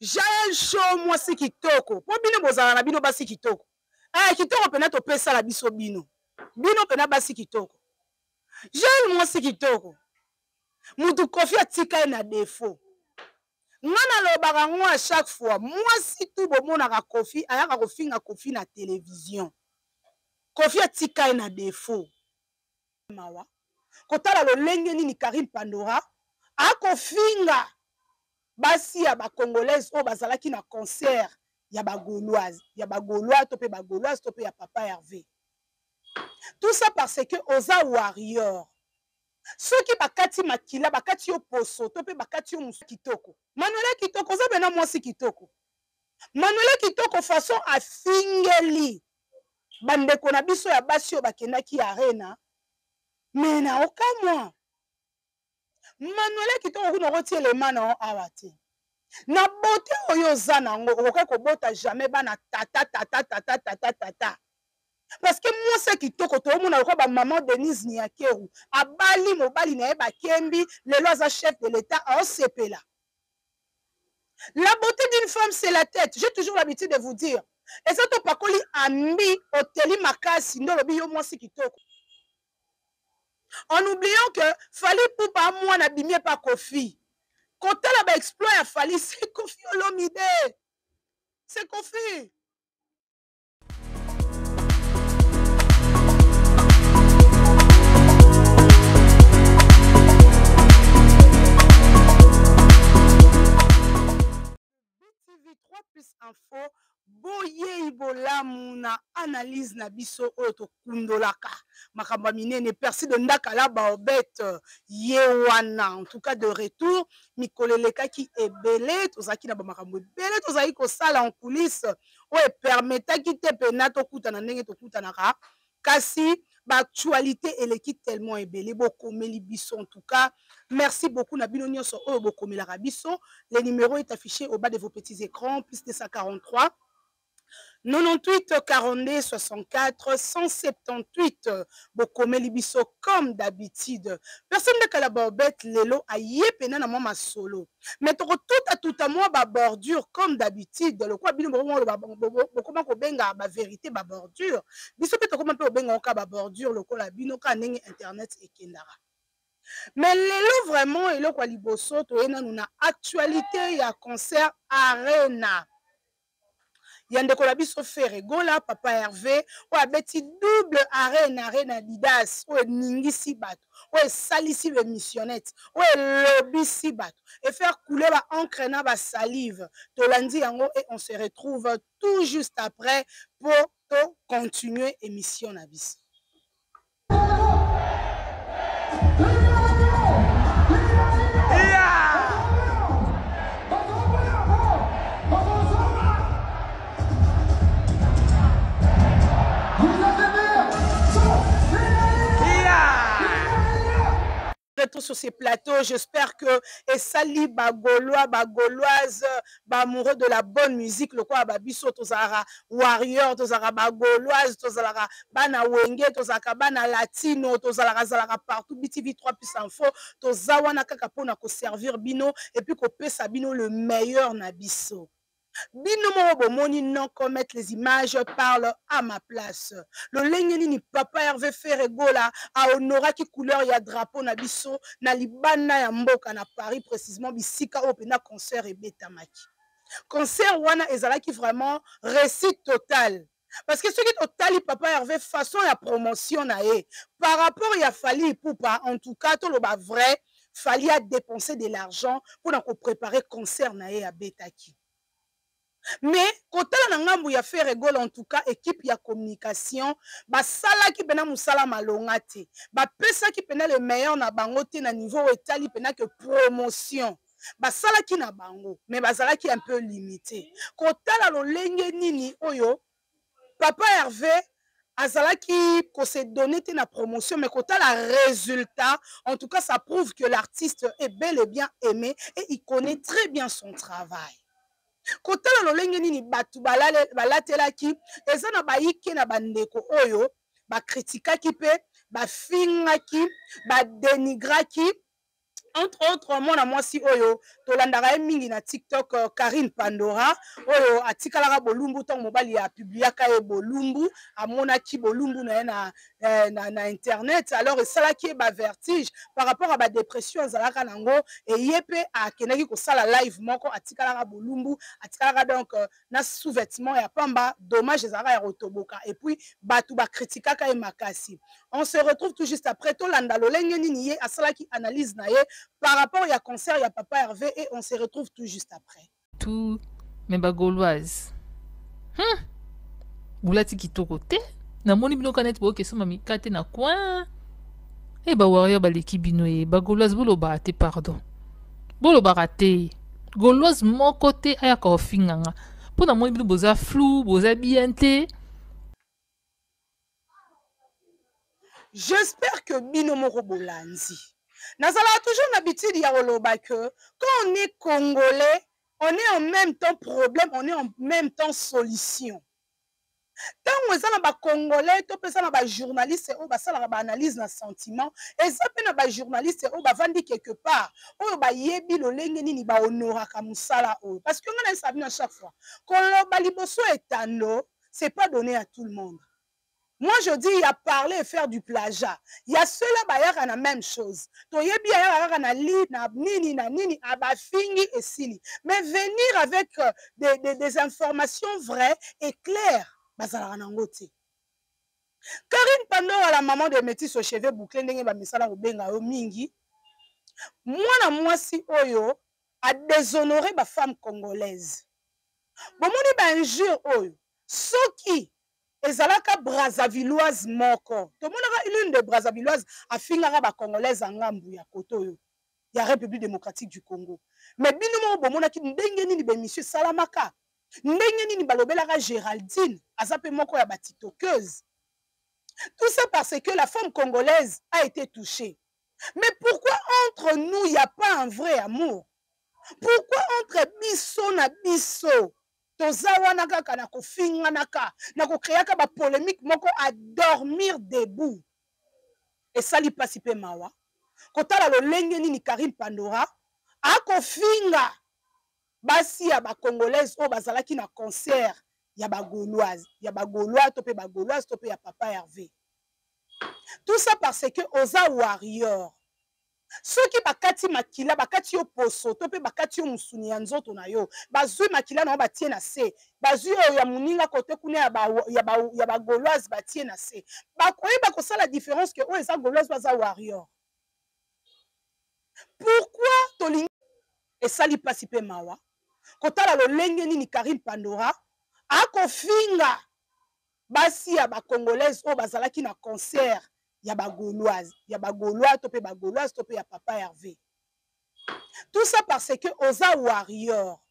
Jaël Show mwasi kitoko. Po bino bozala na bino basi kitoko. Kitoko pena to pesa la biso bino. Bino pena basi kitoko. Jaël mwasi kitoko. Mutu Kofi atika na défaut. Ngana lobaka ngo à chaque fois. Mwasi tu bomonaka Kofi ayaka kofinga Kofi na télévision. Kofi atika na défaut. Mawa. Kotala lolenge nini Karim Pandora akofinga basi ya ba congolaise o bazalaki na concert ya ba gauloise, ya ba gaulois to pe ba gauloise to pe ya papa Hervé. Tout ça parce que oza warrior. Ceux qui bakati makila bakati yo poso to pe bakati yo musu kitoko. Manuela kitoko za bena mwasi kitoko. Manuela kitoko façon afingeli bandeko na biso ya basi yo bakendaki arena. Mais na okamwa Manuela kitoko kuna roti élément na awate. Na bote oyo za nango okoka kobota jamais bana tata. Parce que moi c'est kitoko to mona ko ba maman Denise Niakeru abali mobali na ba kembi lelo aza chef de l'état au sepela. La beauté d'une femme c'est la tête. J'ai toujours l'habitude de vous dire. Et ça to pakoli ambi oteli makasi ndo lobi yo moi c'est kitoko. En oubliant que Fally Ipupa moi na bimie pa Kofi. Quand elle a exploit à Fally, c'est Kofi Olomide. C'est Kofi. BTV 3 plus info. Boye ibolamu na analyse na biso oto kundolaka makamba minene persi de ndaka la baobet yewana en tout cas de retour mikoleleka ki ebele tozaki na ba makambo ebele tozaki ko sala en coulisses o e permetta ki te pena to kuta na ndenge to kuta na ka kasi ba actualité eleki tellement ebele bokomeli biso en tout cas merci beaucoup na bino nyonso o bokomela biso. Le numéro est affiché au bas de vos petits écrans plus de 143 98 42 64 178 bokomeli biso comme d'habitude. Personne ne kala bobette lelo aye pena na mama solo. Mais tout à moi ba bordure comme d'habitude. Le quoi bino bokoma ko benga ba vérité ba bordure. Biso pe to koma pe obenga ka ba bordure le ko la bino ka ndenge internet ekendara. Mais lelo vraiment elo kwa liboso to ena nuna actualité ya concert arena. Yandeko la biso Ferregola, papa Hervé, ou abeti double arena Didas, ou ningisi bato, ou salisi le missionnette, ou lobisi bato, et faire couler ba encre na ba salive. Tolandi yango et on se retrouve tout juste après pour continuer émission na biso. Retour sur ces plateaux, j'espère que et sali ba gaulois, ba gauloise, ba amoureux de la bonne musique, le quoi ba biso tozara warrior, tozara ba gauloise, tozara bana wenge, tozara bana latino, tozara zara partout BTV 3 plus info, tozawana kaka pona ko servir bino et puis ko pesa bino le meilleur na biso. Bino mo bomoni non commettre les images parle à ma place. Le lengeni ni papa Hervé Ferregola a honora ki couleur ya drapeau na biso na libana ya mboka na Paris précisément bisika opena concert et betamaki. Concert wana ezalaki vraiment réussite totale. Parce que ce qui totali papa Hervé façon ya promotion na e par rapport ya Fally Ipupa en tout cas to lo ba vrai Fally a dépensé de l'argent pour na ko préparer concert na e à betaki. Mais quand on a ngambu ya Ferregola en tout cas équipe ya communication ba sala ki pena musala malongate ba pesa ki pena le meilleur na bango te na niveau etali pena que promotion ba sala ki na bango mais ba sala ki un peu limité quand on a lo lenge nini oyo papa Hervé azala ki ko se donner te na promotion mais quand on a résultat en tout cas ça prouve que l'artiste est bel et bien aimé et il connaît très bien son travail. Kotala lolenge nini batu balatelaki eza na bayike na bandeko oyo ba kritikaki pe ba fingaki ba denigraki entre autres mwana mwasi oyo tolandaka ye mingi na TikTok Karine Pandora oyo atikalaka bolumbu ntango mobali apubliaka ye bolumbu amonaki bolumbu na ye na internet alors esalaki ye bavertige par rapport à badépression azalaka nango eye mpe akendaki kosala live moko atikalaka bolumbu atikalaka donc na sous-vêtement ya pamba dommage ezalaka ya kotoboka et puis bato bakritikaka ye makasi. On se retrouve tout juste après tolanda lolenge nini ye asalaki analyse na ye par rapport à concert, il y a Papa Hervé et on se retrouve tout juste après. Tout, mais bagoloise. Boulati kitoko te. Na moni bino kanet bo keso mami kate na coin. E ba warrior ba leki bino e bagoloise bolo ba te pardon. Bolo ba raté. Goloise mon côté aya ka ofinganga. Po na moni bino boza flou, boza bien te. J'espère que bino moko bolanzi. Nazala toujours l'habitude ya koloba que quand on est congolais, on est en même temps problème, on est en même temps solution. Tant que on a congolais, to pesa na ba journaliste ou ba sala ba analyse na sentiment, et ça pe na ba journaliste ou ba vandi quelque part, ou ba yebi lo lenge nini ba honora ka musala ou parce que on a ça à chaque fois. Quand lo liboso etando, c'est pas donné à tout le monde. Moi, je dis, il y a parler et faire du plagiat. Il y a ceux-là, il y a la même chose. Il y a nini, abafingi et sili. Mais venir avec des informations vraies et claires, Karine Pandora, la maman de métis aux cheveux bouclés, mingi. Moi, si oyo a déshonoré ma femme congolaise. Bon, mon injure oyo. Soki ezalaka Brazzavilloise moko tomonaka l'une de Brazzavilloise afingaka ba congolaise ngambu ya koto yo ya République démocratique du Congo mais bino mo bomonaki ndenge nini be monsieur Salamaka ndenge nini balobelaka Géraldine azape moko ya batitokeuse tout ça parce que la femme congolaise a été touchée. Mais pourquoi entre nous il n'y a pas un vrai amour? Pourquoi entre biso na biso toza wana kaka na kofinganaka na kokreaka ba polémique moko à dormir debout et sali pasi pe mawa kotala lolenge nini Karine Pandora akofinga basi ya ba congolaise o bazalaki na concert ya ba gauloise to pe ba gauloise to pe ya Papa Hervé. Tout ça parce que oza warrior soki bakati makila bakati yo poso to pe bakati yo musuni ya nzoto na yo bazui makila na batie na se bazui oyo ya muninga kote kuna ya ba gauloise batie na se bakoyeba kosala différence que oyo eza gauloise baza warrior. Pourquoi tolingi esali pasi pe mawa kotala lolenge nini Karine Pandora akofinga basi ya ba congolaise o bazalaki na concert ya ba gauloise to pe ba gauloise to pe ya Papa Hervé. Tout ça parce que oza warrior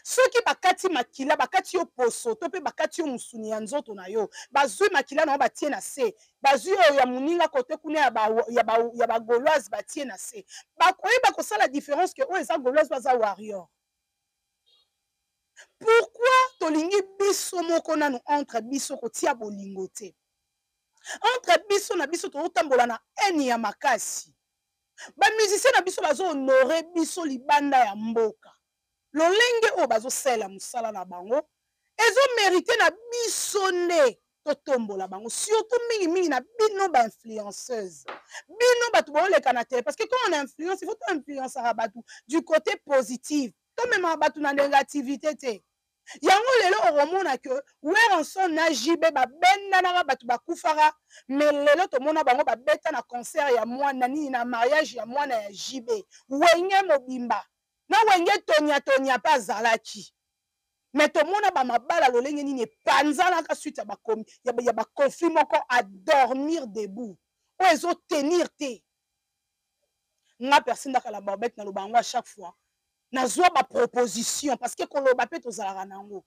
soki bakati makila bakati yo poso to pe bakati yo musuni ya nzoto na yo bazui makila na batie na se bazui oyo ya muninga kote kuna ya ba gauloise batie na se bakoyeba kosala différence que oyo eza gauloise baza warrior. Pourquoi tolingi biso moko nanu entre biso kotia bolingo te entre biso na biso totambola na eni ya makasi ba musicien na biso bazo honorer biso libanda ya mboka lolenge o bazo sela musala na bango ezo mériter na biso ne totombola bango surtout mingi na bino ba influenceuse bino batu boleka na télé parce que quand on influence il faut to influencer batu du côté positif to même batu na négativité te. Yango lelo oromona que where son na jibe ba benda na batu bakufara mais lelo to mona bango ba beta na concert ya mwana nini na mariage ya mwana ya jibe wenge mobimba na wenge tonya pa zalaki mais to mona ba mabala lolenge nini panzana ka suite ya ba conflit moko à dormir debout o ezo tenir te nga personne dakala barbette na lobango à chaque fois nazwa ba proposition parce que koloba pe tozalaka nango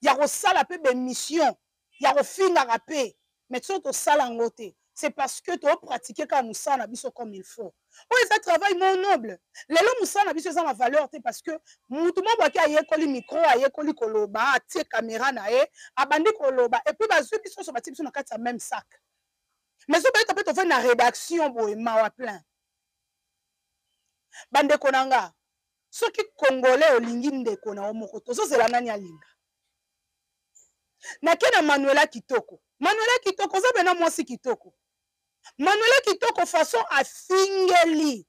ya kosala pe bémission ya kofingaka pe mais so tosala ngo te c'est parce que to pratiquer ka musala na biso comme il faut o eza travail mon noble lelo musala na biso eza na valeur te parce que mutu mo baki ayekoli micro ayekoli koloba atie caméra na ye abandi koloba et puis bazwi biso so batie biso na kati ya même sac mais so bayeta pe tofai na rédaction boye mawa plein bandeko na nga soki congolais olingi ndeko na yo moko tozozela nani alinga nake na Manuela Kitoko. Manuela Kitoko oza bena mwasi kitoko. Manuela Kitoko façon afingeli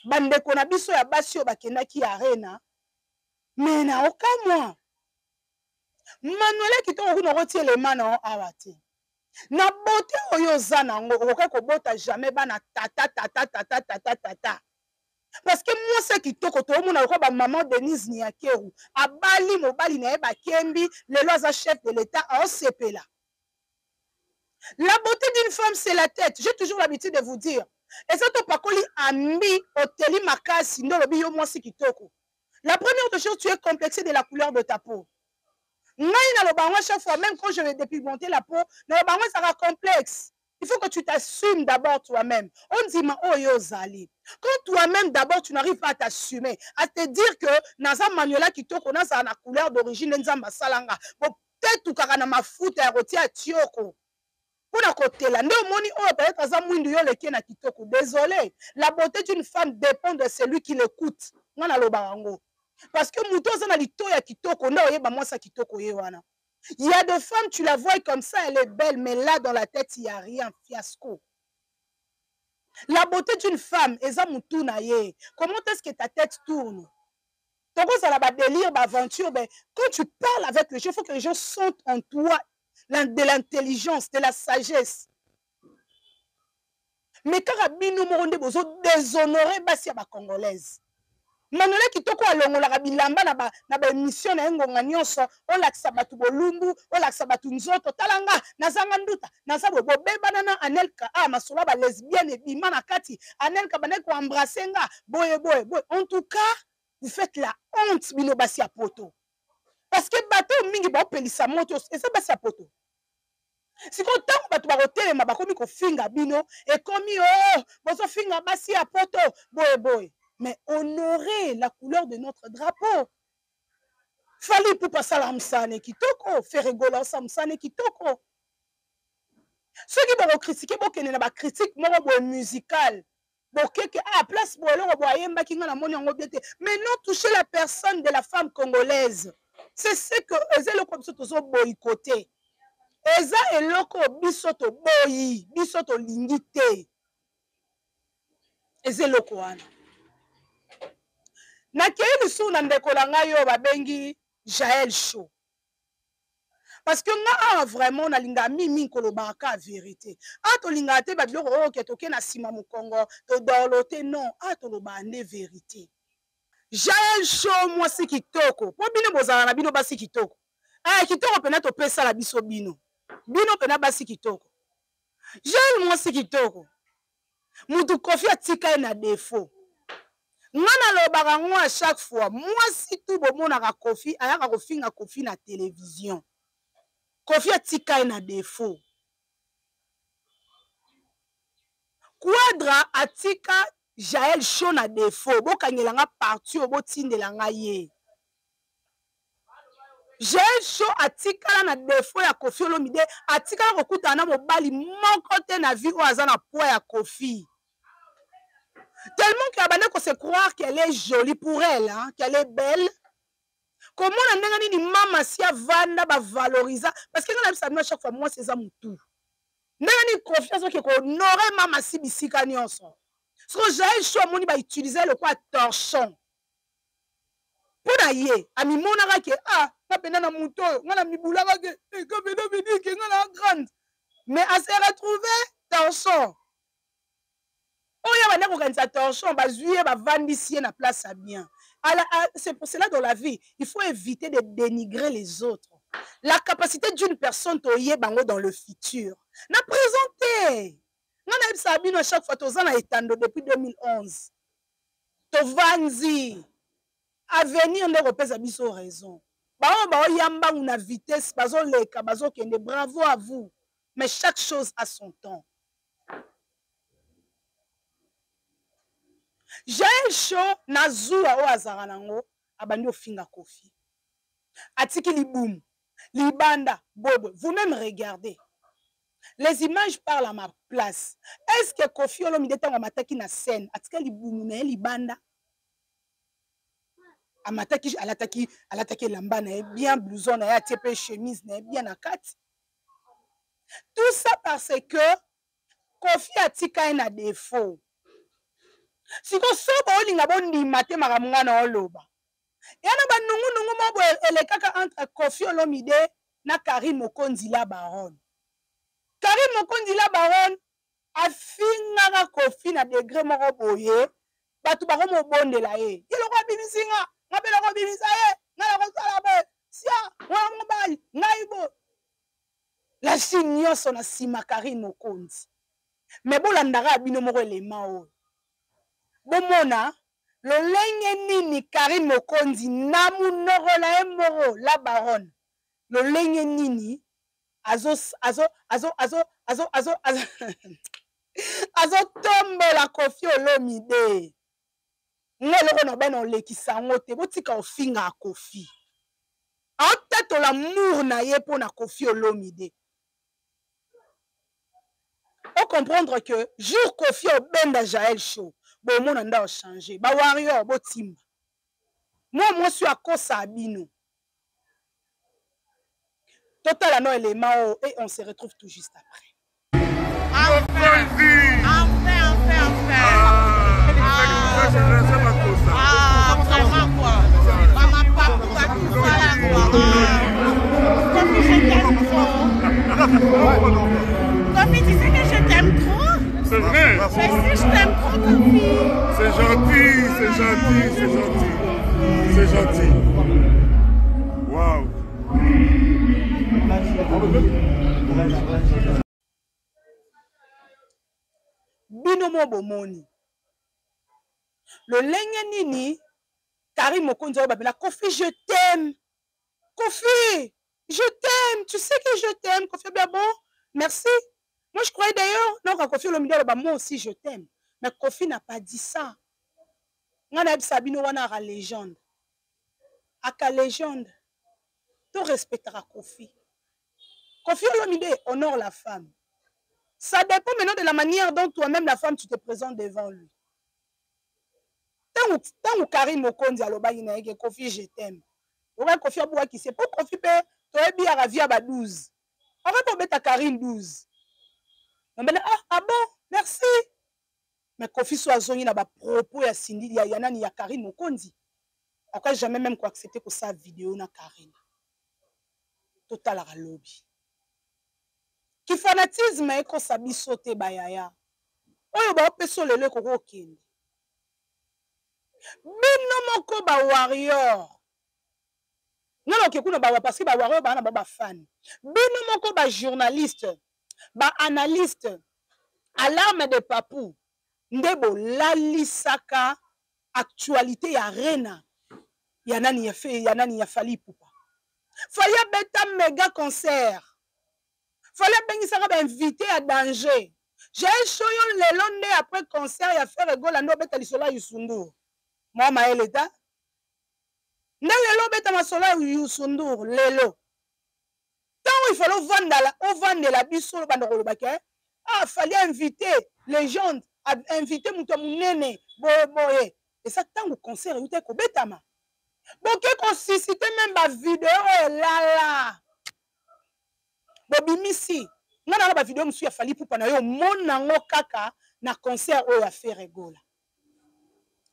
bandeko na biso ya basi oyo bakendaki arena me na okamwa Manuela Kitoko kuna okotia elema na yo awa te na bote oyo oza nango okoki kobota jamais bana tata parce que mwasi kitoko toomona lokola bamama Denise Niakeru abali mobali na ye bakembi lelo aza chef de l'état aosepela. La beauté d'une femme, c'est la tête. J'ai toujours l'habitude de vous dire. Et ça, pakoli ambi oteli makasi ndo lobi yo mwasi kitoko. La première des choses, tu es complexé de la couleur de ta peau. Ngai na lobango chaque fois, même quand je vais dépigmenter la peau, na lobango ça sera complexe. Il faut que tu t'assumes d'abord toi-même. On dit ma oh yo zali. Quand toi-même d'abord tu n'arrives pas à t'assumer, à te dire que naza Manuela kitoko na ça na couleur d'origine nzamba salanga. Bon peut-être tu kana mafuta ya rotia tioko. Désolé, la beauté d'une femme dépend de celui qui l'écoute. Parce que il y a des femmes, tu la vois comme ça, elle est belle, mais là dans la tête, il n'y a rien, fiasco. La beauté d'une femme, comment est-ce que ta tête tourne? Délire, aventure, quand tu parles avec les gens, il faut que les gens sentent en toi de l'intelligence, de la sagesse. Mais quand Rabino Moronde bozo déshonoré basi ya ba congolaise. Manuela Kitoko alongola bilamba na ba émission na ngonga nyonso, on lakisa batu bolumbu, on lakisa batu nzoto talanga nazanga nduta, nazabo bobeba nana Anelka masola ba lesbienne bima na kati, Anelka bana ko embrasser nga, boye. En tout cas, vous faites la honte bino basi ya poto. Parce que bateau mingi ba pelisa moto, et ça basi ya poto. Si quand tu vas kotelema bakomi kofinga bino et komi bozo finga basi ya poto boy mais honorer la couleur de notre drapeau. Fali pour passer la msane kitoko faire rigoler sa msane kitoko. Ceux qui vont critiquer bokene na ba critique moko boy musical bokeke place boyelo boyemba kinga na moni ngo biete mais non toucher la personne de la femme congolaise. C'est ce que ezelo comme ça tozo boycotter. Eza eloko bisoto boyi, bisoto lingite. Eza eloko wana. Na kei lisu na ndeko la ngayo babengi Jaël Show. Parce que nga vraiment na linga mimi kolobaka vérité. To linga te ba biloko ke toke na sima mukongo, to dolote non, to lobande vérité. Jaël Show mwasi kitoko. Po bino bozala na bino basi kitoko. Kitoko pena to pesa la biso bino. Bino pena basi kitoko. Jaël mwasi kitoko. Mutu kofi atika na défaut. Ngana lobaka ngo à chaque fois. Mwasi tu bomona ka kofi ayaka kofinga kofi na télévision. Kofi atika na défaut. Quadra atika Jaël Show na défaut. Bokangela nga parti obotindela nga ye. Jaël Show atikala na défaut ya Kofi Olomide, atikala kokutana na mobali moko te na vie oyo aza na poids ya Kofi. Tellement qu'elle a qu'on se croire qu'elle est jolie pour elle, hein, qu'elle est belle. Comment on a dit maman si a vanda ba valoriser parce que on a ça à chaque fois moi c'est ça mon tout. N'ani confiance que qu'on aurait maman si bisika nyonso. Ce que Jaël Show moni ba utiliser le quoi torchon. Pour ailler, ami monaka que na pena na muto, ngana mibulaka que comme no me dit que ngana grande. Mais à se retrouver torchon. Oh, il y a un organisateur, on va jouer, on va vendre ici, na place à bien. C'est pour cela dans la vie, il faut éviter de dénigrer les autres. La capacité d'une personne dans le futur. Na présenté. On a Sabine à chaque fois, on a étendu depuis 2011. Tovanzi. Avenir ne repèse à biso raison. Yamba ou na vitesse, bazo leka, bazo kende, bravo à vous. Mais chaque chose a son temps. Jaël Show nazua o azara nango abandi ofinga Kofi. Atiki liboum, libanda, bobo. Vous-même regardez. Les images parlent à ma place. Est-ce que Kofi Olomide tango mataki na scène? Atiki liboum na libanda amataki alataki elamba na ye bien, blouson na ye atie pe chemise na ye bien na kati. Tout ça parce que Kofi atika ye na défaut. Siko so bolinga bondima te makambo nga na oloba. Yana ba nungu mo elekaka entre Kofi Olomide na Karim Okondila Baron. Karim Okondila Baron afingaka Kofi na degré moko boye, batu bako mo bondela ye. Yeloko bibisinga, ngabela ko bibisa ye, ngala ko sala be. Sia, wa mobali, ngaibo. La nyonso na sima Karim Okondi. Mais bolandaka bino moko elema oyo. Bomona lolenge nini Karim Okondi na munoko na ye moko la Baron. Lolenge nini azotombola Kofi Olomide. Ngeloko na beno lekisa ngo te botika ofinga Kofi. Peut-être l'amour na ye pona Kofi Olomide. On comprendre que jour Kofi Obenda Jaël Show, bon mon anda a changé. Ba warrior bo timba. Moi suis à Kosa Abino. Total no élément et on se retrouve tout juste après. Enfin. Vraiment quoi. Maman papa tout ça là quoi. Kofi, je t'aime trop. Kofi, tu sais que je t'aime trop. C'est vrai. Mais si je t'aime trop, Kofi. C'est gentil. Waouh. Bino mo bomoni. Le lenge nini Karim Okondi babela Kofi, je t'aime. Kofi, je t'aime. Tu sais que je t'aime. Kofi, bien bon. Merci. Moi, je croyais d'ailleurs, non, quand Kofi Olomide, moi aussi, je t'aime. Mais Kofi n'a pas dit ça. On a dit Sabino, on a la légende. Aka légende. Tu respecteras Kofi. Kofi Olomide honore la femme. Ça dépend maintenant de la manière dont toi-même, la femme, tu te présentes devant lui. Tant que Karim Okondi aloba yinaeke Kofi, je t'aime. Oka Kofi abouwa qui sait pour Kofi pe toi bien à via ba 12. On va pas mettre Karim 12. On ben ah bon, merci. Mais Kofi soit zoni na ba propos ya Cindy ya nani ya Karim Okondi. Encore jamais même quoi accepter que ça vidéo na Karim. Total à lobby. Qui fanatisme e ko sabi sauter bayaya. Oyo ba peso lelo ko okende. Bino moko ba warrior. Non non kekuna ba parce que ba warrior ba na ba fan. Bino moko ba journaliste, ba analyste, alarme de papou. Ndebo lalisaka actualité ya Rena. Ya nani ya fait, ya nani ya Fally Ipupa. Fallait beta méga concert. Fallait bengisaka ba invité à danger. J'ai choyon lelo né après concert ya faire gola ndo beta lisola Youssou. Moi maeleta. Lelo beta masola Youssou lelo. Tant il fallait vendre la biso bandolo baké. Ah, fallait inviter les gens, inviter muto munene boye. Et ça tant au concert uté ko betama. Boké ko susciter même ba vidéo là. Bobimisi. Ngana ba vidéo musu ya Fally Ipupa na yo mona ngo kaka na concert o ya faire rigola.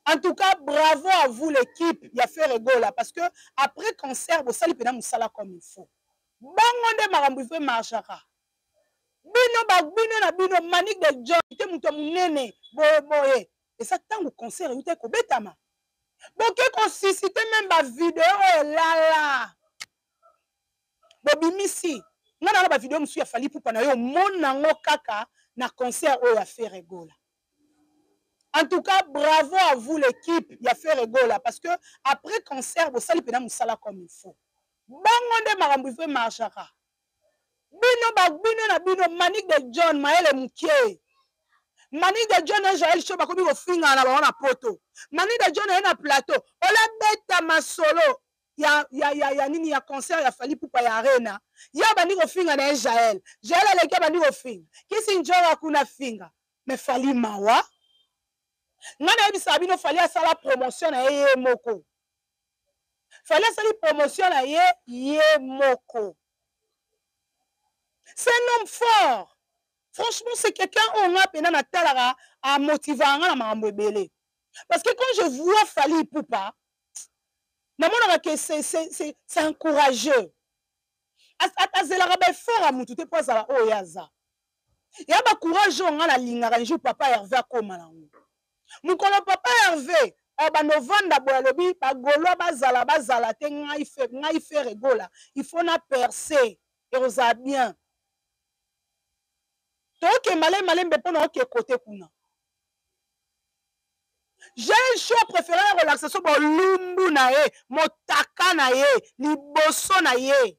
En tout cas, bravo à vous l'équipe, il a fait rigola parce que après concert, vous salez pena musala comme il faut. Bangonde marambu fait marchaka. Bino na bino manique de John, te muto munene boye. Et ça tant au concert uté ko betama. Boké ko susciter même ba vidéo là. Bobimisi. Ngana ba vidéo musu ya Fally Ipupa na yo mona ngo kaka na concert o ya fait rigola. En tout cas, bravo à vous l'équipe, il a fait rigola parce que après concert, vous salez pena musala comme il faut. Bangonde marambu fait marchaka. Bino na bino manique de John maele mukie. Manique de John na Jaël Show bakobi ko finga na ba na poto. Manique de John na plateau. Ola beta masolo. Ya nini ya concert ya Fally Ipupa ya Arena. Ya bandi ko finga na Jaël. Jaël aleki bandi ko finga. Kisi njora kuna finga. Mais Fally mawa. Ngana ebisa bino Fally asala promotion na ye moko. Fallait salir promotion na ye moko. C'est un homme fort. Franchement, c'est quelqu'un on a peine na talara à motiver na mambo belé. Parce que quand je vois Fally Ipupa, que c'est encourageux. Azelaka ba fort à mutu te po za o yaza. Ya ba courage on la lingara un jour papa Hervé akoma nango. Mukolo papa Hervé ba novanda boya lobi ba golo bazala te ngai fe regola. Il faut na percer et osa bien. Toke malem bepo na oke côté kuna. J'ai un choix préféré la relaxation pour lumbu na ye, motaka na ye, liboso na ye.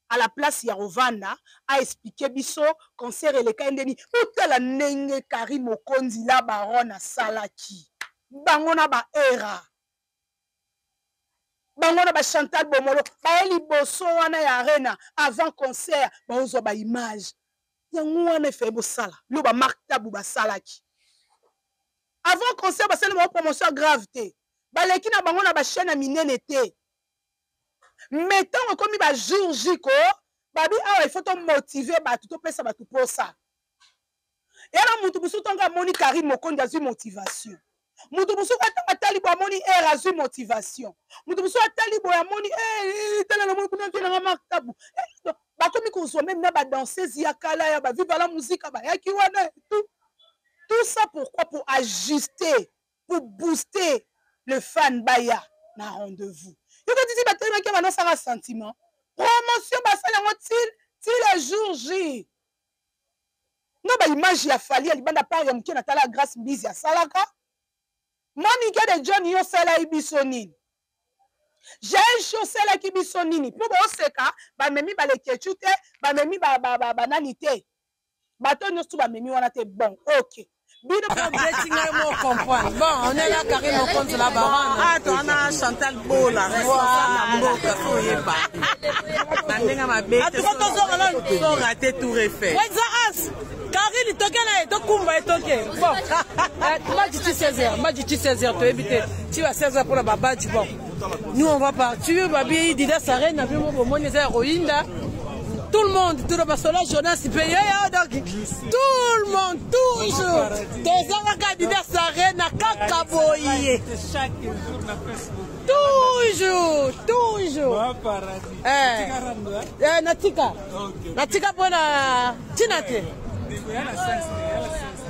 À la place ya Rovanda a expliqué biso concert et le kandeni utala nenge Karim Okondi la barona salaki. Bangona ba era. Bangona ba Chantal Bomolo, ba liboso wana ya arena avant concert, ba ozo ba image. Yango wana fait bo sala. Lo ba Mark Tabu ba salaki. Avant concert, c'est une promotion grave. Baleki na bango na ba chaîne minene te. Mettons comme ba jour jiko, babi il faut te motiver ba tout pesa ba tout pour ça. Et là mutu busu tonga moni Karim Okondi azu motivation. Mutu busu atali bo moni era azu motivation. Mutu busu atali bo moni tala na moni kuna na Mark Tabu. Ba komi ko so même na ba danseuse ya kala ya ba viva la musique ba yaki wana tout. Tout ça pourquoi? Pour ajuster, pour booster le fan baya na rendez-vous. Yo ka titi batema ki bana sanga sentiment. Promotion basala ngo til le jour J. No ba image ya Fally ali banda par ya mki na tala grâce mbizi ya salaka. Monica de John yo sala ibisonini. J'ai chaussé la kibisonini. Pour bo seka ba memi ba le ketchute, ba memi ba nanite. Bato nyosu ba memi wana te bon. OK. Bon, on est là, Karim Okondi la baronne. Ah, toi, on a Chantal Beau, la responsable de raté tout refait. Karim, il toque là, il toque, il toque. Bon, moi, je dis 16h, moi, je dis 16h, tu éviter. Tu vas 16h pour la baba, tu bon. Nous, on va partir, babi, il dit là, ça reine, au moins, les héroïnes là. Tout le monde, tout le monde, la journée, payé, tout le monde, toujours. Des gens candidats s'arrêtent à Kakaboye. Toujours. Natika pour la Tinate.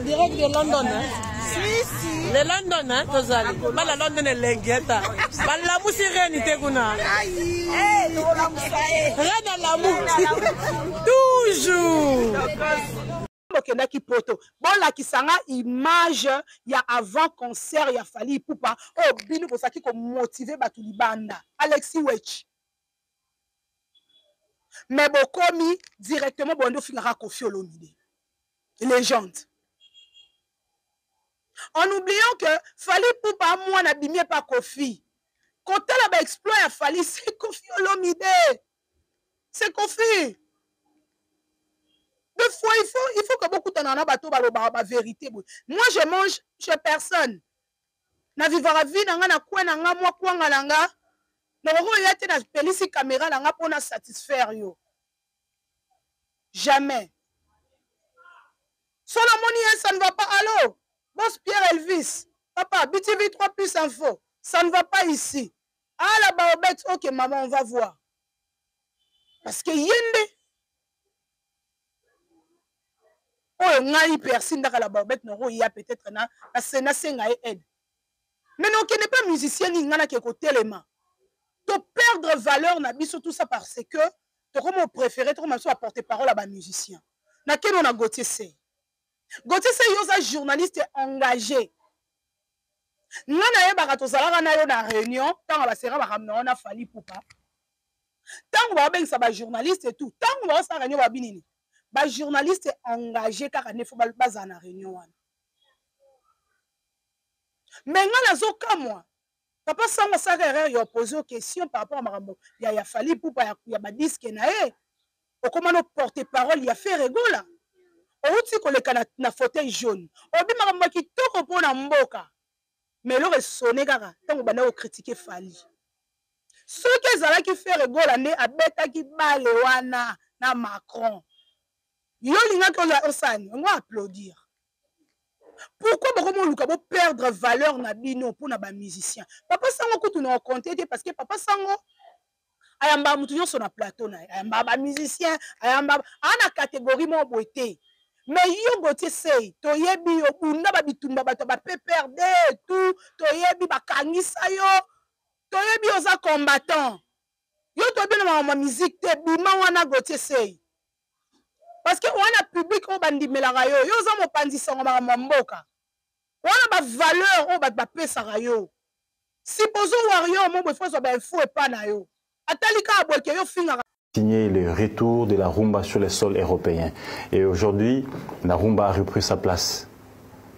Direct de London, hein? Si. Le London, hein, Tozali. Mal la London est l'enguetta. Mal la mousse est rien, Iteguna. Rien à l'amour. Toujours. Kendaki poto. Bon la kisanga image ya avant concert ya Fally Ipupa. Oh binu ko saki ko motiver batu libanda. Alexis Wech. Mais bokomi directement bondo fingara Kofi Olomide. Légende. En oubliant que Fally Ipupa moi na bimie pas Kofi. Quand elle a exploit à Fally, c'est Kofi Olomide. C'est Kofi. Des fois, il faut que beaucoup de gens aient la vérité. Moi, je mange chez personne. Na vivra vie na quoi na moi quoi ngalanga. Na ro yate na pelisi caméra na pour na satisfaire yo. Jamais. Solomoni, ça ne va pas. Allô? Boss Pierre Elvis. Papa, BTV 3 plus info. Ça ne va pas ici. Ah, la baobette, ok, maman, on va voir. Parce que yende. Oh, ngai personne dans la baobette, non, il y a peut-être na sena senga aide. Mais non, qui n'est pas musicien, ni ngana qui côté les mains. Tu perdre valeur na biso tout ça parce que tu comme préféré, tu comme apporter parole à ba musicien. Na quel on a Gauthier c'est. Gauthier c'est yosa journaliste engagé. Nana yeba to zalaka na yo na réunion, tant ba sera ba ramna na Fally Ipupa. Tant ba ben ça ba journaliste et tout. Tant ba sa réunion ba binini. Ba journaliste engagé car ne faut pas baza na réunion wana. Mais ngana zoka moi. Papa sanga sa erreur yo poser aux questions par rapport à marambo. Ya Fally Ipupa ya ba disque na e. O comment no porter parole ya fait rigola. O uti ko le kana na fauteuil jaune. O bi marambo ki toko pona mboka. Mais le sonné kaka tant bana o critiquer Fally. soki ezalaki faire gola nde abetaki bale wana na Macron yo lingaki osani yango applaudir. Pourquoi beaucoup de perdre valeur na bino pour na ba musicien? Papa Sango kutu na compter parce que Papa Sango ayamba mutu nyonso na plateau na ayamba ba musicien ayamba ana catégorie mo boité. Mais yo Gauthier Seye toyebi yo bunda ba bitumba bato ba PPRD tout toyebi ba kangisa yo toyebi oza combattant. Yo toyebi na ma musique te bima wana Gauthier Seye. Parce que on a public on bandi melanga yo yo za mo pandisa ngoma mboka on a ba valeur on ba pesa yo supposons warrior mon frère so ba info et pas na yo atalika aboke yo finga signé le retour de la rumba sur les sols européens et aujourd'hui la rumba a repris sa place.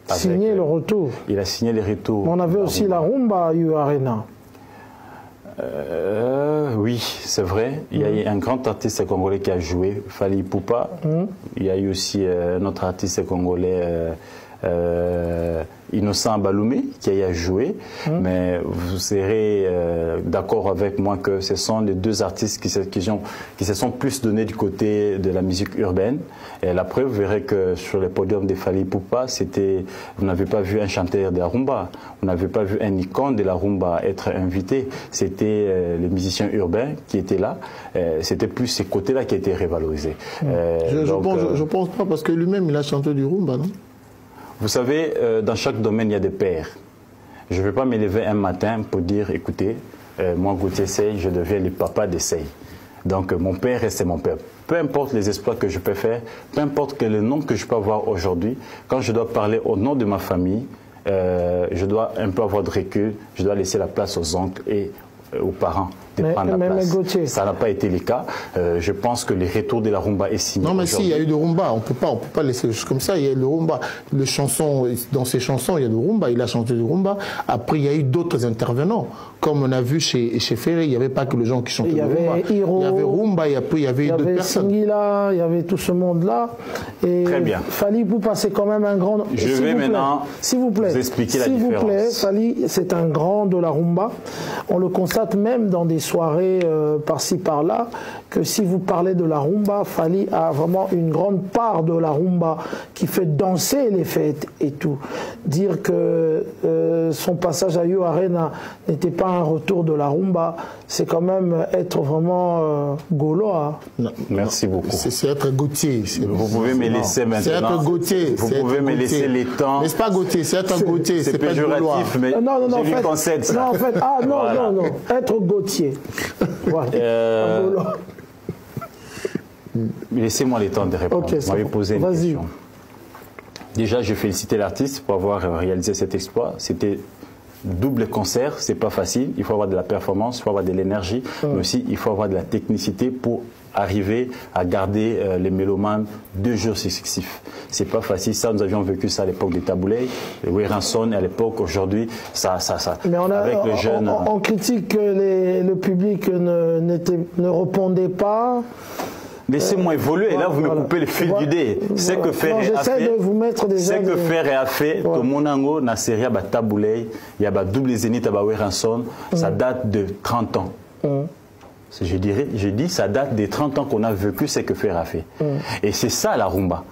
Signé le retour. Il a signé le retour. Mais on avait aussi la rumba à U Arena. Oui, c'est vrai. Il y a eu un grand artiste congolais qui a joué, Fally Ipupa. Il y a eu aussi un autre artiste congolais, Innocent Baloumé, qui a joué. Mais vous serez d'accord avec moi que ce sont les deux artistes qui se sont plus donnés du côté de la musique urbaine. Et la preuve, vous verrez que sur le podium de Fally Ipupa, vous n'avez pas vu un chanteur de la rumba, vous n'avez pas vu un icône de la rumba être invité. C'était les musiciens urbains qui étaient là. C'était plus ces côtés-là qui étaient révalorisés. Je pense pas, parce que lui-même, il a chanté du rumba, non? Vous savez, dans chaque domaine, il y a des pères. Je ne vais pas me lever un matin pour dire, écoutez, moi, Gauthier Seye, je deviens le papa de Seye. Donc, mon père reste mon père. Peu importe les exploits que je peux faire, peu importe le nom que je peux avoir aujourd'hui, quand je dois parler au nom de ma famille, je dois un peu avoir de recul, je dois laisser la place aux oncles et aux parents de prendre la place. Ça n'a pas été le cas. Je pense que le retour de la rumba est signé. Non, mais si, il y a eu de rumba. On peut pas laisser les choses comme ça. Il y a eu de rumba. Dans ses chansons, il y a de rumba. Il a chanté de rumba. Après, il y a eu d'autres intervenants. Comme on a vu chez Ferré, il n'y avait pas que les gens qui chantaient de rumba. Hiro, il y avait rumba et après, il y avait d'autres personnes. Singila, il y avait tout ce monde-là. Très bien. Fally Ipupa, c'est quand même un grand... Je vais maintenant vous expliquer la différence. S'il vous plaît, Fally, c'est un grand de la rumba. On le constate même dans des soirées par-ci par-là, que si vous parlez de la rumba, Fally a vraiment une grande part de la rumba qui fait danser les fêtes et tout. Dire que son passage à U Arena n'était pas un retour de la rumba, c'est quand même être vraiment gaulois. Merci beaucoup. C'est être Gauthier. Vous pouvez me laisser maintenant. C'est être Gauthier. Vous pouvez me laisser les temps. Mais c'est pas Gauthier, c'est être Gauthier. C'est péjoratif, mais je lui concède ça. Non, en fait, non. Être Gauthier. Voilà. Laissez-moi le temps de répondre. Okay, vous m'avez posé une question. Déjà, je félicite l'artiste pour avoir réalisé cet exploit. C'était double concert, c'est pas facile. Il faut avoir de la performance, il faut avoir de l'énergie, mais aussi il faut avoir de la technicité pour arriver à garder les mélomanes 2 jours successifs. C'est pas facile. Ça, nous avions vécu ça à l'époque des Taboulay, les Weranson, à l'époque, aujourd'hui, ça. Mais avec les jeunes. On critique que le public ne répondait pas. Laissez-moi évoluer, et là vous me coupez le fil du dé. C'est que faire et a fait, tout le monde na série à Taboulay, il y a double zénith à Weranson, ça date de 30 ans. Je dis, ça date des 30 ans qu'on a vécu ce que faire a fait. Et c'est ça la rumba.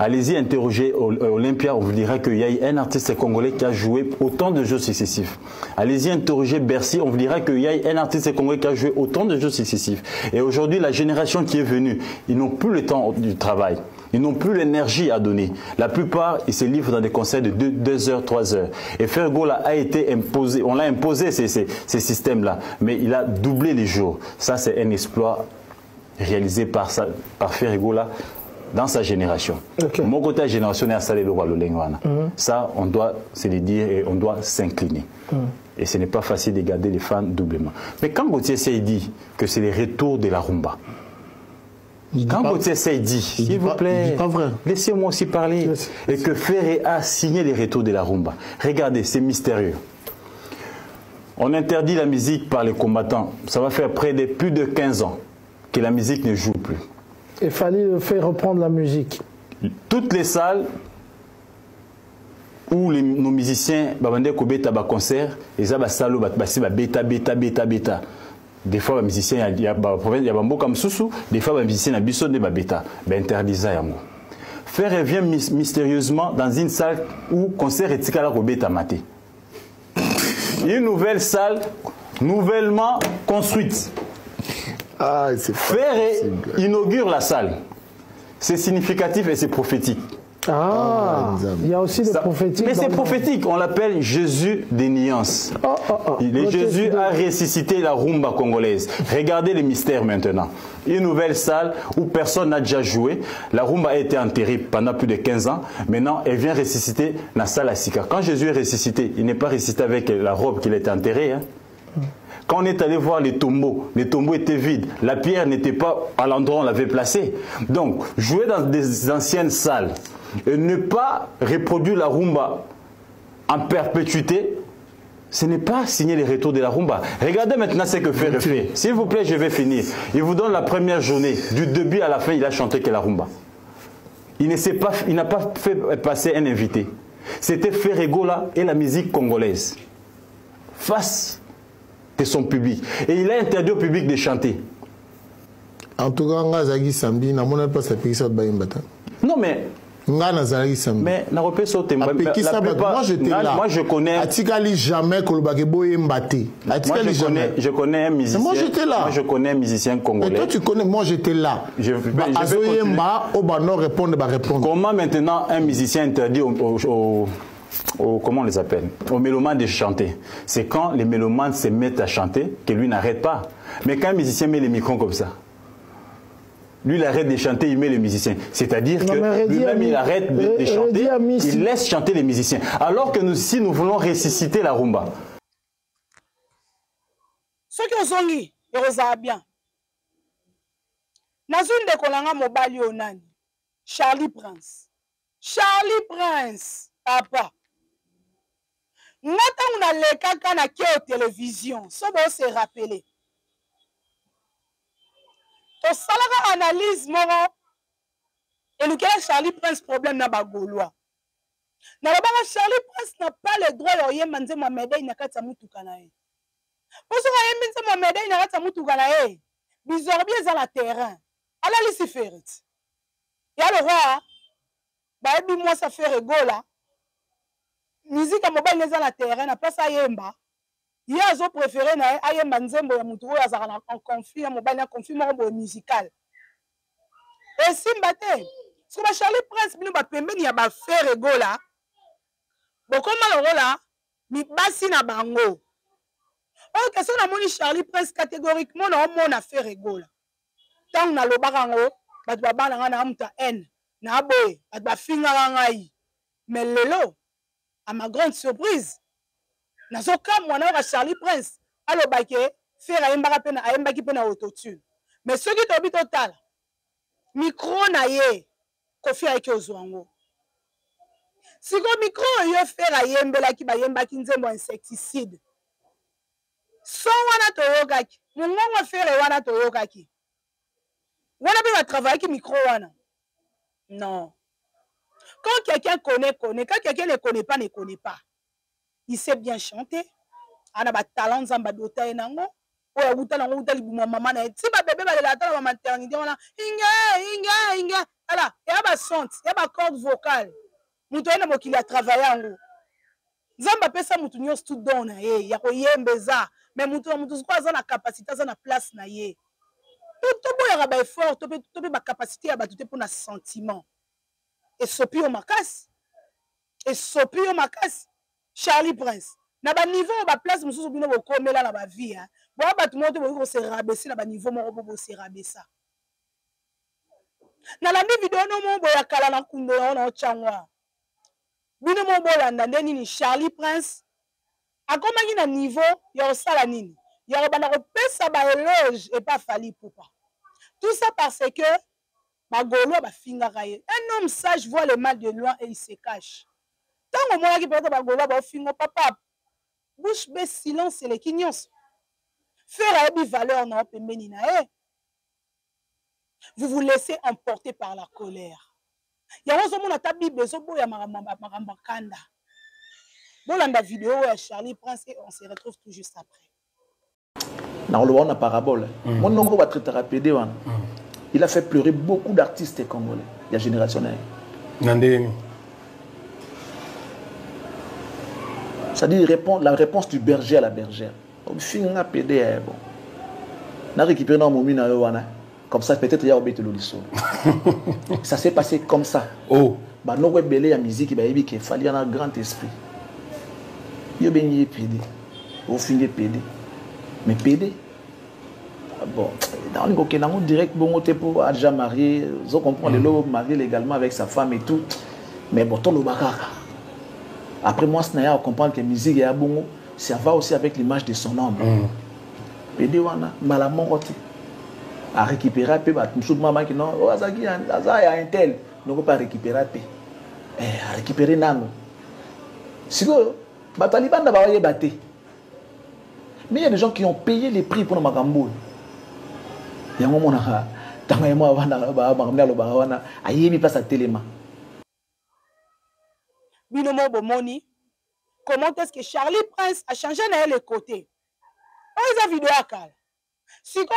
Allez-y interroger Olympia, on vous dira qu'il y a un artiste congolais qui a joué autant de jeux successifs. Allez-y interroger Bercy, on vous dira qu'il y a un artiste congolais qui a joué autant de jeux successifs. Et aujourd'hui, la génération qui est venue, ils n'ont plus le temps du travail. Ils n'ont plus l'énergie à donner. La plupart, ils se livrent dans des concerts de 2 heures, 3 heures. Et Fergola a été imposé, on l'a imposé ces systèmes-là, mais il a doublé les jours. Ça, c'est un exploit réalisé par Fergola dans sa génération. Mon côté, la génération est installée le roi Lolengwana. Ça, on doit se le dire et on doit s'incliner. Et ce n'est pas facile de garder les fans doublement. Mais quand Gauthier Seye dit que c'est le retour de la rumba, quand Gauthier Seye dit, s'il vous plaît, laissez-moi aussi parler, et que Ferré a signé les retours de la rumba. Regardez, c'est mystérieux. On interdit la musique par les combattants. Ça va faire plus de 15 ans que la musique ne joue plus. Il fallait faire reprendre la musique. Toutes les salles où nos musiciens babande kobeta ba concert eza ba salo ba beta. Des fois les musiciens il y a bamboka msusu, des fois les musiciens na biso de ba beta ba interdisa yango. Faire revient mystérieusement dans une salle où concert etikala kobeta maté. Une nouvelle salle nouvellement construite. Ah, Faire inaugure la salle. C'est significatif et c'est prophétique. Ah, il y a aussi des prophétiques. Mais c'est prophétique, on l'appelle Jésus des nuances. Jésus a ressuscité la rumba congolaise. Regardez les mystères maintenant. Une nouvelle salle où personne n'a déjà joué. La rumba a été enterrée pendant plus de 15 ans. Maintenant, elle vient ressusciter la salle à Sika. Quand Jésus est ressuscité, il n'est pas ressuscité avec la robe qu'il était enterrée. Hein. Quand on est allé voir les tombeaux étaient vides. La pierre n'était pas à l'endroit où on l'avait placée. Donc, jouer dans des anciennes salles et ne pas reproduire la rumba en perpétuité, ce n'est pas signer les retours de la rumba. Regardez maintenant ce que fait Refait. S'il vous plaît, je vais finir. Il vous donne la première journée. Du début à la fin, il a chanté que la rumba. Il n'a pas fait passer un invité. C'était Ferregola et la musique congolaise. Face de son public. Et il a interdit au public de chanter. En tout cas, Ngazagi Sambi, n'a pas sa pizza de Bayimbata. Non, mais. Mais moi je connais. Atikali jamais Kolbagebo Mbate. Je connais un musicien. Moi j'étais là. Moi je connais un musicien congolais. Et toi tu connais, moi j'étais là. Je vais continuer. Comment maintenant un musicien interdit comment on les appelle, aux mélomanes de chanter? C'est quand les mélomanes se mettent à chanter que lui n'arrête pas. Mais quand un musicien met les micros comme ça, lui il arrête de chanter, il met les musiciens. C'est-à-dire que lui-même il arrête de chanter, il laisse chanter les musiciens. Alors que nous, si nous voulons ressusciter la rumba. Ceux qui ont zongi, ils ont bien. Nazune de Kolanga Mobali Onani, Charlie Prince. Charlie Prince, papa. Ngata on a le kaka na ke au télévision, ça va se rappeler. To salaka analyse moro et nous quel Charlie Prince problème na ba Gaulois. Na ba Charlie Prince n'a pas le droit de yemba nzema médaille na kata mutuka na ye. Parce que yemba nzema médaille na kata mutuka na ye. Bizorbi za la terrain. Ala lisi ferit. Ya le roi ba ebi moi ça fait rigola. Musique à mobile les à la terrain n'a pas ça yemba. Il y a zo préféré na ayemba nzembo ya mutu oyo azala en conflit ya mobile na conflit moko musical. Et simbate. Parce que Charlie Prince bino ba pembeni ya ba faire rigola. Bokoma lokola mi basi na bango. Oh question na moni Charlie Prince catégoriquement na mona faire rigola. Tant na lobaka ngo bat ba bana nga na muta N na boy bat ba finga ngai. Mais lelo à ma grande surprise, nazoka mwana wa Charlie Prince alobaki faire ayembaka pena ayembaki pena autotune. Mais ceux qui tobi total micro na ye kofi ayeki ozwango. Siko micro yo faire ayembela ki bayembaki nzembo insecticide. So wana toyokaki, mungongo faire wana toyokaki. Wana bi va travailler ki micro wana. Non. Quand quelqu'un connaît. Quand quelqu'un ne connaît pas, ne connaît pas. Il sait bien chanter. Il a des talents, il a des talents. Il a des talents. Il a des talents. Si bébé va la table maternité, on a inga. Voilà, il y a des sons, il y a des cordes vocales. Moutouna qui a travaillé en haut. Zamba pesa moutounyo student na ye, ya ko yembeza, mais moutouna quoi za na capacité za na place na ye. Tout boya ba effort, tout ba capacité ya ba tout pour na sentiment. Et sopi au makas. Charlie Prince. Na ba niveau ba place mususu bino bo komela na ba vie hein. Bo ba tout monde bo se rabaisser na ba niveau mo bo se rabaisser. Na la vidéo no mo bo ya kala na kundo na changwa. Bino mo bo landa ndeni ni Charlie Prince. Akomaki na niveau ya osala nini? Ya ba na ko pesa ba éloge et pas Fally Ipupa. Tout ça parce que Bagolo ba fingaka ye. Un homme sage voit le mal de loin et il se cache. Tant au moins qui peut Bagolo ba fingo papa. Bouche bée silence et les quignons. Faire une valeur non pembeni na e. Vous vous laissez emporter par la colère. Ya wazo mona ta Bible zo boya makamba kanda. Bolanda vidéo à Charlie Prince et on se retrouve tout juste après. Dans le on a parabole. Mon nom va traiter rapide. Il a fait pleurer beaucoup d'artistes congolais. Il y a générationnel. C'est-à-dire la réponse du berger à la bergère. Comme si on a pédé, bon. On a récupéré dans mon mine comme ça, peut-être il y a obéi le lycée. Ça s'est passé comme ça. Oh. Bah, nous avons belé la musique, il fallait un grand esprit. Il y a bien pédé. Au fin de pédé. Mais pédé. Bon, dans le cas on direct, bon, pour déjà marié, on comprend le lot marié légalement avec sa femme et tout. Mais bon, tout le baraka. Après moi, on comprend que la musique est bon, ça va aussi avec l'image de son homme. Pédé, on a malamment à récupérer un peu, tout le monde qui non, oh, ça y a un tel, on ne peut pas récupérer un peu. À récupérer Nango. Si vous, les talibans n'ont pas battu. Mais il y a des gens qui ont payé les prix pour le Magambo. Il y a un moment Binomo Bomoni, comment est-ce que Charlie Prince a changé les côtés? On a vidéo à Kal. Si quoi,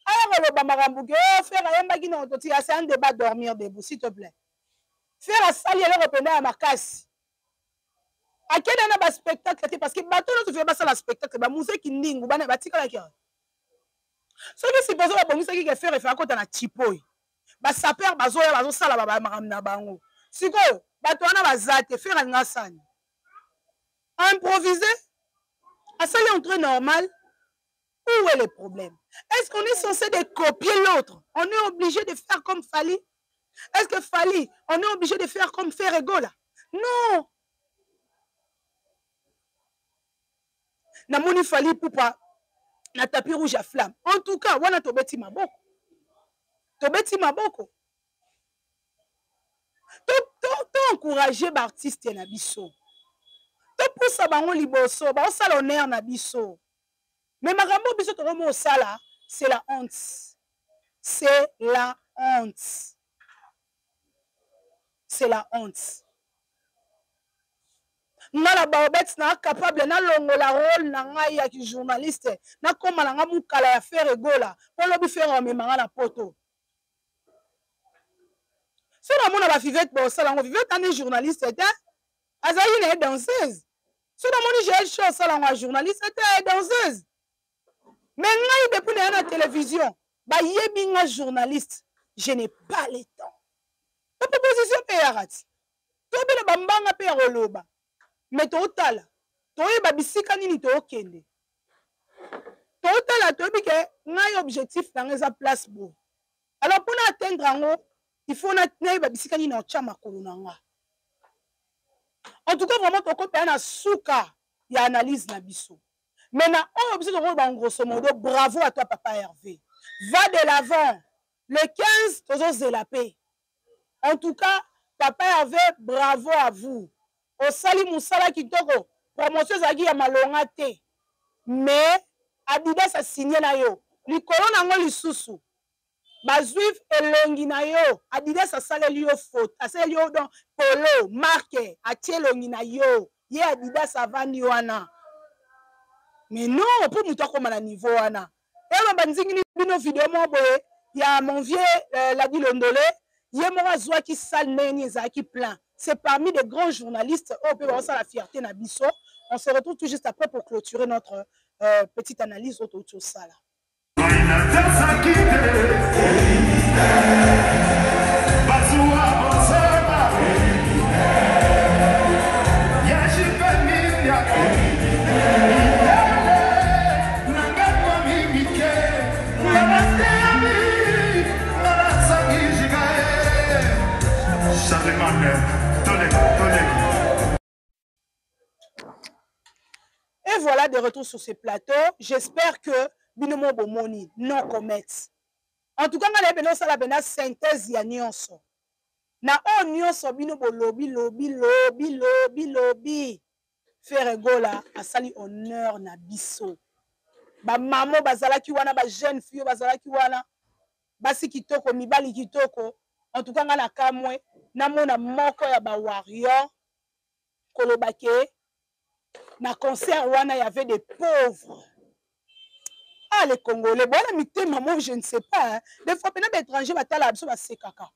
alors le Bamarambuke, faire un bagino, c'est un débat dormir debout, s'il te plaît. Faire un sali, alors reprendre à ma casse. À quel an a spectacle? Parce que bateau, tu fais pas ça, le spectacle, bah, musique qui ning, ou bah, batika la kira. Ce qui se passe, c'est que qui fait référence à la chipoy. Bah, ça perd, bah, zoya, bah, ça, là, bah, maramna bango. Si quoi, bah, toi, on a zate, faire un nassan. Improviser, à ça, il est entré normal. Où est le problème? Est-ce qu'on est censé de copier l'autre? On est obligé de faire comme Fali? Est-ce que Fali, on est obligé de faire comme Ferregola? Non! Namoni Fali Poupa, na tapis rouge à flamme. En tout cas, wana tobeti maboko. Tobeti maboko. To encourager l'artiste na biso. To poussa bango liboso, ba osala honneur na biso. Mais makambo biso to romo osala, c'est la honte. C'est la honte. C'est la honte. Nala baobet na capable na longo la rôle na ngai ya ki journaliste na koma na nga mukala ya faire gola pour lobi faire me manga na poto. Si on a mon Vivette ba osala ngo Vivette ane journaliste était azayi na danseuse. Si on a mon j'ai show osala ngo journaliste était danseuse. Mais ngai depuis na la télévision ba yebi nga journaliste, je n'ai pas le temps. La proposition pe yarati. To bi le bambanga pe roloba. Mais total, toi babisika nini to okende. Total, toi bike ngai objectif dans les place beau. Alors pour atteindre en il faut na babisika nini na chama kolonanga. En tout cas vraiment to ko pe na souka ya analyse na biso. Mais na on obligé de rôle en grosso modo bravo à toi papa Hervé. Va de l'avant. Le 15 toujours zélapé. En tout cas papa Hervé bravo à vous. Osali musala kitoko promotion zaki ya malonga te mais Adidas a signé na yo likolo nango lisusu bazuif elongi na yo Adidas a saleli yo faute asali yo don polo marque atie elongi na yo ye Adidas avandi wana mais non pour muto koma na niveau wana eba banzingi bino vidéo mo boye ya mon vieux la dilondole ye mo azwa ki sal neni ezaki plein. C'est parmi les grands journalistes. On peut voir ça la fierté Nabiso. On se retrouve tout juste après pour clôturer notre petite analyse autour de ça là. Et voilà de retour sur ce plateau. J'espère que Binomo Bomoni non commettre. En tout cas, on a besoin de la synthèse ya nyonso. Na on nyonso binobo lobby. Faire gola asali honneur na biso. Ba mamo bazala ki wana ba jeune fille bazala ki wana. Basi kitoko mibali kitoko. En tout cas, on a kamwe na mona moko ya ba warrior kolobake Na concert wana, il y avait des pauvres. Ah, les Congolais, bon, la mité, maman, je ne sais pas. Hein. Des fois, pendant l'étranger, c'est caca.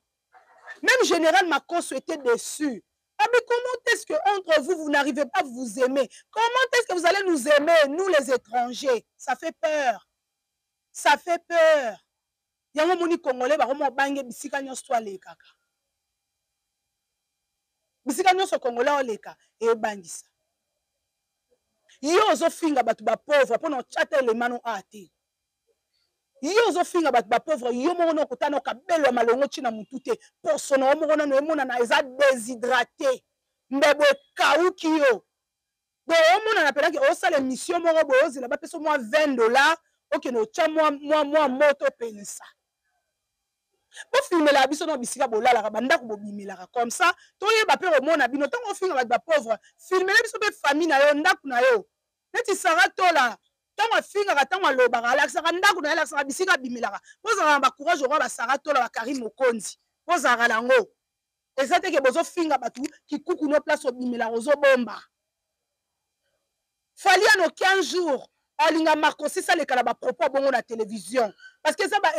Même Général Macron était déçu. Ah, mais comment est-ce que entre vous, vous n'arrivez pas à vous aimer? Comment est-ce que vous allez nous aimer, nous les étrangers? Ça fait peur. Ça fait peur. Il y a un monde congolais, il y a un bangé, bisika nyoswa le kaka. Bisika nyoswa congolais le kaka. Et bangisa. Yo ozo finga batu ba pauvre, pour nous chatter les manos à te. Yo ozo finga batu ba pauvre, yo mono kutano kabelo malongo china mutute. Pour son homme, on a eza déshydraté. Mbebo kauki yo. Bon, on a appelé que osa les missions moro bozi là, bapeso moi $20. Ok, no cha moi moto pensa. Pour filmer la biso no bisika bolala ka banda ko bobimela comme ça, to ye ba pe o mona bino tango finga ba pauvre, filmer la biso be famille na yo ndaku na yo. Neti sara to la, tango finga ka tango loba ka la sara ndaku na la sara bisika bimela ka. Poza ba courage o ba sara to la ba Karim Mokonzi. Poza ka lango. Ezate ke bozo finga batu ki kuku no place o bimela ozo bomba. Fali ano 15 jours. Alinga Marco c'est ça les kala ba propos bongo na télévision parce que ça ba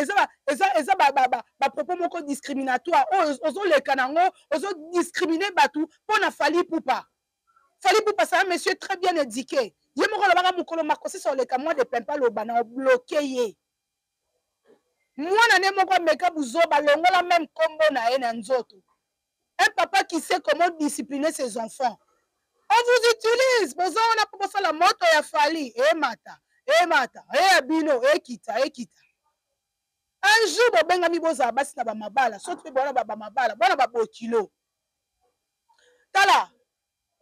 propos moko discriminatoire ozo le kanango ozo discriminer batu pona Fali Poupa c'est un monsieur très bien éduqué ye moko la banga mukolo Marco c'est sur le kamwa de pempa lo bana bloqué ye moi na ne moko meka buzo ba longola même combo na ye na nzoto un papa qui sait comment discipliner ses enfants. On vous utilise. Besoin on a proposé la moto ya Fali. Mata, bino, kita. Un jour, bobenga mi boza basi na ba mabala. Saute pe bona ba mabala. Bona ba bokilo. Tala.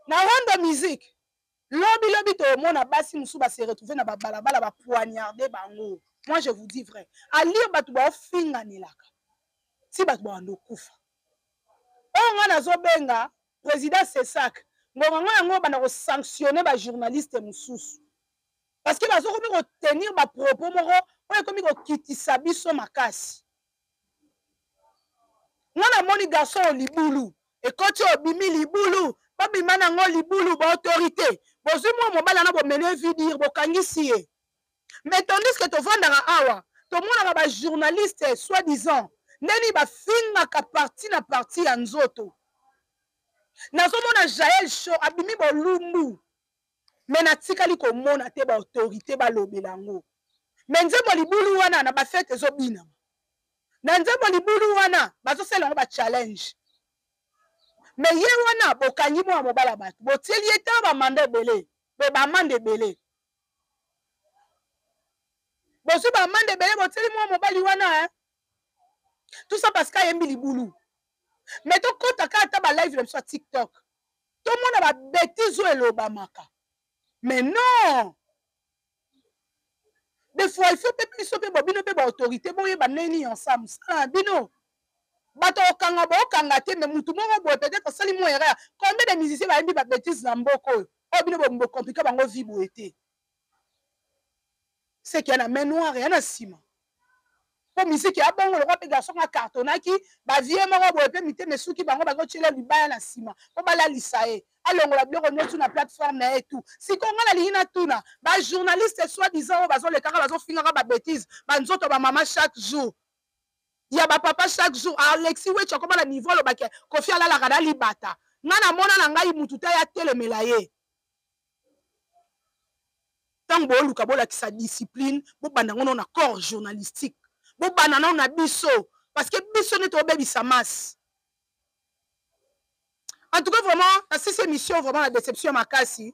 Na wanda musique. Lobi to mona basi musu ba se retrouver na ba balabala ba poignarder bango. Moi je vous dis vrai. A lire batu ba finga nilaka. Si batu ba ndo kufa. On a zo benga président Sesak. Ngongo yango bana ko sanctionner ba journaliste mususu parce que bazo komi ko tenir ba propos moko oyo komi ko kitisa biso makasi ngana moni garçon libulu e koti obimi libulu ba bimana ngo libulu ba autorité bozu mo mobala na bo mener vidir bo kangisi ye mais tandis que to vandara awa to mona ba journaliste soi-disant neni ba finga ka parti na parti ya nzoto. Nazomona Jaël Show abimi bolumbu mais natikali ko mona te ba autorité ba lobelango mais nzembo libulu wana na ba fête ezobina na nzembo libulu wana bazo sela ba challenge mais ye wana bokangi mo mobala bato boteli eta ba mande belé ba mande belé bosu ba mande belé boteli mo mobali wana hein tout ça parce qu'il y a libulu. Mais to kota kata ba live sur TikTok. Tout le monde a bêtise ou l'Obamaka. Mais non. Des fois il faut pepe sope bobino pe ba autorité bo yeba neni ensemble. Ça bino. Bato okanga bo okanga te mais mutu moko bo peut-être sali mo erreur. Combien de musiciens ba yembi ba bêtise na mboko. O bino bo compliqué bango vie bo été. C'est qu'il y a na main noire et na sima. Pour musique ya bongo le roi pe garçon a cartonaki ba vie moko bo pe mité mesuki bango ba ko chela libaya na sima po bala lisae alongo la biloko nyotu na plateforme na tout si konga na lina tuna ba journaliste soi-disant bazo le kaka bazo finga ba bêtise ba nzoto ba mama chaque jour ya ba papa chaque jour Alexis we chakoma la niveau lo ba ke Kofi ala kada libata ngana mona na ngai mututa ya telemela ye tango bo luka bola ki sa discipline bo banda ngono na corps journalistique. Bo banana na biso parce que biso ne to bebisa masse. En tout cas vraiment c'est cette émission vraiment la déception makasi.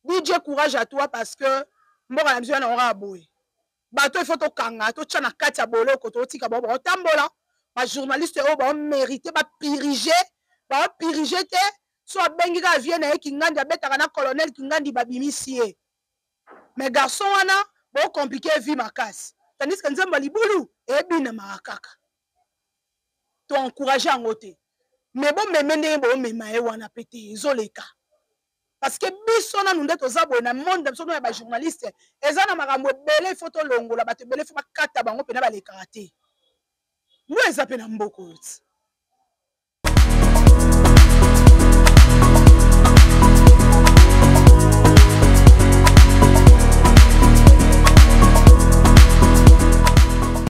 DJ courage à toi parce que mboka na biso na ora boy. Bato il faut to kanga to tcha na kati ya boloko to tika bo tambola. Ba journaliste o ba mériter ba piriger te so bengi ka vie na ekingandi abetaka na colonel kingandi babimisi. Mais garçon wana bo compliqué vie makasi. Tandis que nzemba libulu ebina makaka to encourager ngote mais bon memende bo mema e wana pété izoleka parce que biso na nunde to zabo na monde biso na ba journaliste ezana makambo belé photo longola bato belé fa kata bango pena ba lekate nous ezape na mboko